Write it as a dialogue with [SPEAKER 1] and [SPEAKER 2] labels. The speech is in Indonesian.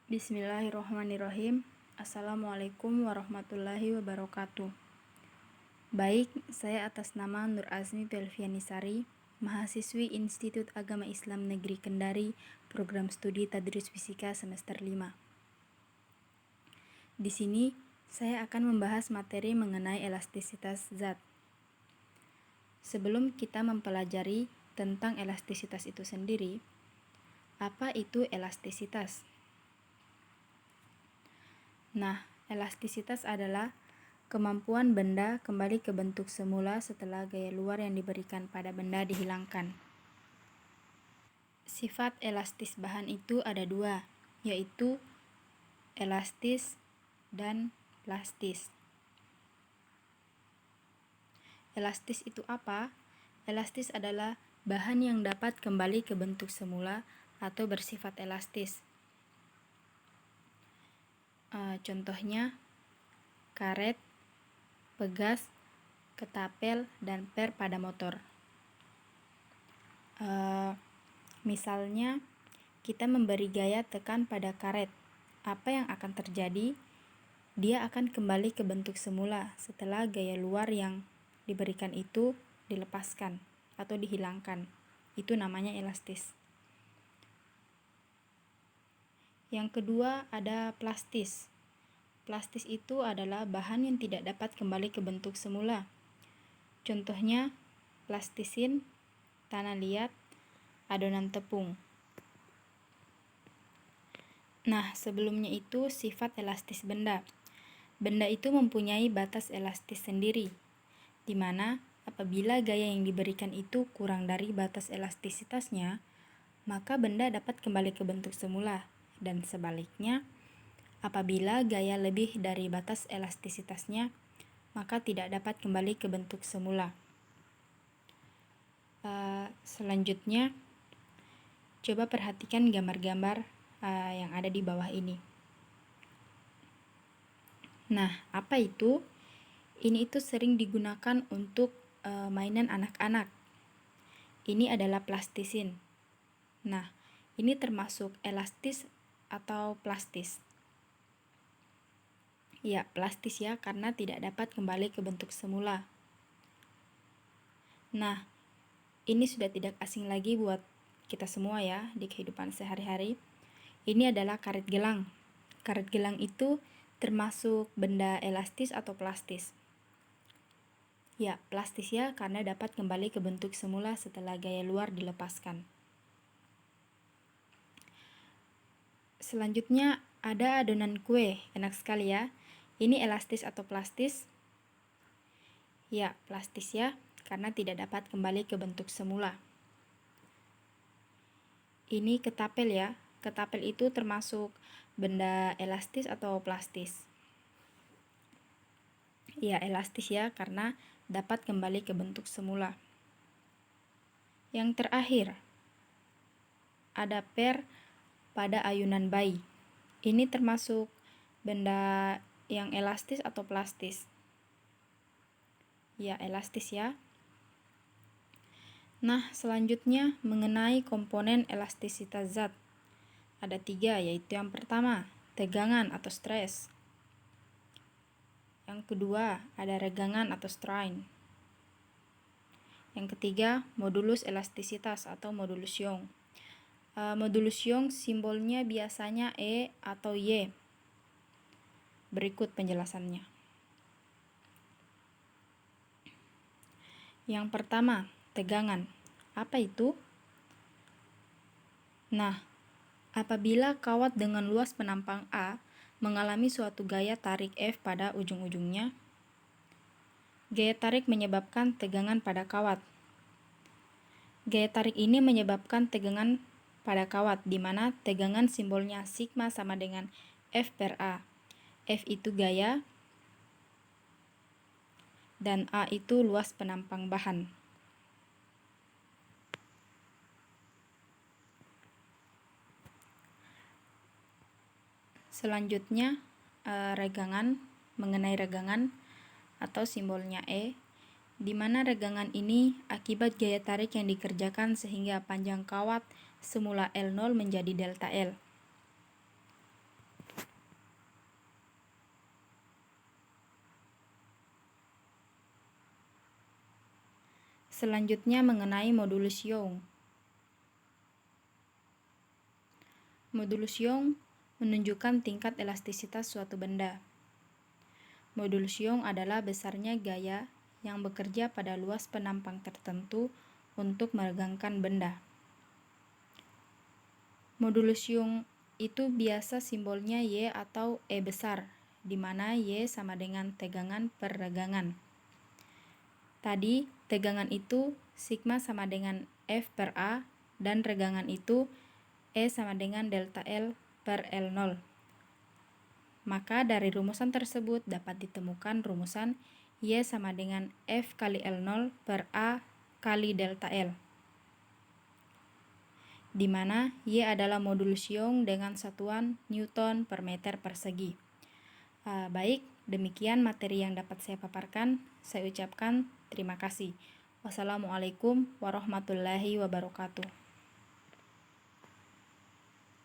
[SPEAKER 1] Bismillahirrohmanirrohim. Assalamualaikum warahmatullahi wabarakatuh. Baik, saya atas nama Nur Azmi Pelvianisari, mahasiswi Institut Agama Islam Negeri Kendari, Program Studi Tadris Fisika semester 5. Di sini, saya akan membahas materi mengenai elastisitas zat. Sebelum kita mempelajari tentang elastisitas itu sendiri, apa itu elastisitas? Nah, elastisitas adalah kemampuan benda kembali ke bentuk semula setelah gaya luar yang diberikan pada benda dihilangkan. Sifat elastis bahan itu ada dua, yaitu elastis dan plastis. Elastis itu apa? Elastis adalah bahan yang dapat kembali ke bentuk semula atau bersifat elastis. Contohnya karet, pegas, ketapel, dan per pada motor. Misalnya kita memberi gaya tekan pada karet, apa yang akan terjadi? Dia akan kembali ke bentuk semula setelah gaya luar yang diberikan itu dilepaskan atau dihilangkan. Itu namanya elastis. Yang kedua ada plastis. Plastis itu adalah bahan yang tidak dapat kembali ke bentuk semula. Contohnya plastisin, tanah liat, adonan tepung. Nah, sebelumnya itu sifat elastis benda. Benda itu mempunyai batas elastis sendiri, di mana apabila gaya yang diberikan itu kurang dari batas elastisitasnya, maka benda dapat kembali ke bentuk semula, dan sebaliknya, apabila gaya lebih dari batas elastisitasnya, maka tidak dapat kembali ke bentuk semula. Selanjutnya, coba perhatikan gambar-gambar yang ada di bawah ini. Nah, apa itu? Ini itu sering digunakan untuk mainan anak-anak. Ini adalah plastisin. Nah, ini termasuk elastis atau plastis? Ya, plastis ya, karena tidak dapat kembali ke bentuk semula. Nah, ini sudah tidak asing lagi buat kita semua ya, di kehidupan sehari-hari. Ini adalah karet gelang. Karet gelang itu termasuk benda elastis atau plastis? Ya, plastis ya, karena dapat kembali ke bentuk semula setelah gaya luar dilepaskan. Selanjutnya ada adonan kue, enak sekali ya. Ini elastis atau plastis? Ya, plastis ya, karena tidak dapat kembali ke bentuk semula. Ini ketapel ya. Ketapel itu termasuk benda elastis atau plastis? Ya, elastis ya, karena dapat kembali ke bentuk semula. Yang terakhir, ada per pada ayunan bayi. Ini termasuk benda yang elastis atau plastis? Ya, elastis ya. Nah, selanjutnya mengenai komponen elastisitas zat. Ada 3, yaitu yang pertama, tegangan atau stres. Yang kedua, ada regangan atau strain. Yang ketiga, modulus elastisitas atau modulus Young. Modulus Young simbolnya biasanya E atau Y. Berikut penjelasannya. Yang pertama, tegangan. Apa itu? Nah, apabila kawat dengan luas penampang A mengalami suatu gaya tarik F pada ujung-ujungnya, gaya tarik menyebabkan tegangan pada kawat. Gaya tarik ini menyebabkan tegangan pada kawat, di mana tegangan simbolnya sigma sama dengan F per A. F itu gaya, dan A itu luas penampang bahan. Selanjutnya, regangan, mengenai regangan atau simbolnya E, di mana regangan ini akibat gaya tarik yang dikerjakan sehingga panjang kawat semula L0 menjadi delta L. Selanjutnya mengenai modulus Young. Modulus Young menunjukkan tingkat elastisitas suatu benda. Modulus Young adalah besarnya gaya yang bekerja pada luas penampang tertentu untuk meregangkan benda. Modulus Young itu biasa simbolnya Y atau E besar, di mana Y sama dengan tegangan per regangan. Tadi, tegangan itu sigma sama dengan F per A, dan regangan itu E sama dengan delta L per L0. Maka dari rumusan tersebut dapat ditemukan rumusan Y sama dengan F kali L0 per A kali delta L, di mana Y adalah modulus Young dengan satuan Newton per meter persegi. Baik, demikian materi yang dapat saya paparkan. Saya ucapkan terima kasih. Wassalamualaikum warahmatullahi wabarakatuh.